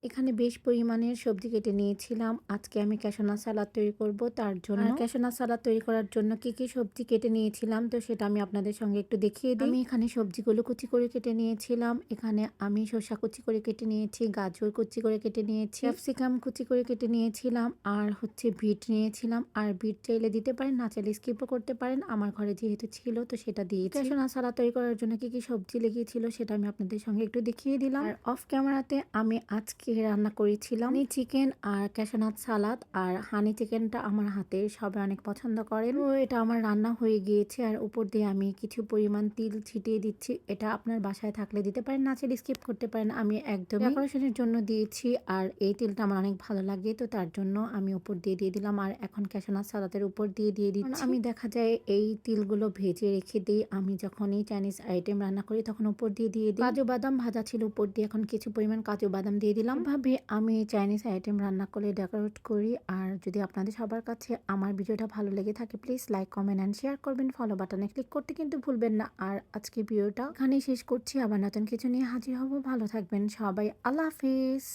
এখানে বেশ পরিমাণের সবজি কেটে নিয়েছিলাম। আজকে আমি ক্যাশনাট সালাদ তৈরি করব তার জন্য। আর ক্যাশনাট সালাদ তৈরি করার জন্য কি সবজি কেটে নিয়েছিলাম তো সেটা আমি আপনাদের সঙ্গে একটু দেখিয়ে দিই। আমি এখানে সবজিগুলো কুচি করে কেটে নিয়েছিলাম। এখানে আমি শসা কুচি করে কেটে নিয়েছি, গাজর কুচি করে কেটে নিয়েছি, ক্যাপসিকাম কুচি করে কেটে নিয়েছিলাম, আর হচ্ছে বিট নিয়েছিলাম। আর বিট চাইলে দিতে পারেন, না চাইলে স্কিপও করতে পারেন। আমার ঘরে যেহেতু ছিল তো সেটা দিয়েছি। ক্যাশনাট সালাদ তৈরি করার জন্য কি সবজি লেগেছিল সেটা আমি আপনাদের সঙ্গে একটু দেখিয়ে দিলাম। আর অফ ক্যামেরাতে আমি আজকে রান্না করেছিলাম হানি চিকেন আর ক্যাশনাট সালাদ। আর হানি চিকেনটা আমার হাতে সবাই অনেক পছন্দ করেন। তো এটা আমার রান্না হয়ে গিয়েছে। আর উপর দিয়ে আমি কিছু পরিমাণ তিল ছিটিয়ে দিচ্ছি। এটা আপনার বাসায় থাকলে দিতে পারেন, না চাইলে স্কিপ করতে পারেন। আমি একদম ডেকোরেশনের জন্য দিয়েছি। আর এই তিলটা আমার অনেক ভালো লাগে তো তার জন্য আমি উপর দিয়ে দিলাম। আর এখন ক্যাশনাট সালাদের উপর দিয়ে দিচ্ছি। আমি দেখা যায় এই তিলগুলো ভেজে রেখে দিই। আমি যখন এই চাইনিজ আইটেম রান্না করি তখন উপর দিয়ে দিই। কাজু বাদাম ভাজা ছিল উপর দিয়ে, এখন কিছু পরিমাণ কাজু বাদাম দিয়ে দিলাম। ভাবে আমি চাইনিজ আইটেম রান্না করে ডেকোরেট করি। আর যদি আপনাদের সবার কাছে আমার ভিডিওটা ভালো লেগে থাকে please like, comment and share করবেন। ফলো বাটনে ক্লিক করতে কিন্তু ভুলবেন না। আর আজকে ভিডিওটা এখানেই শেষ করছি। আবার নতুন কিছু নিয়ে হাজির হব। ভালো থাকবেন সবাই। আল্লাহ হাফিজ।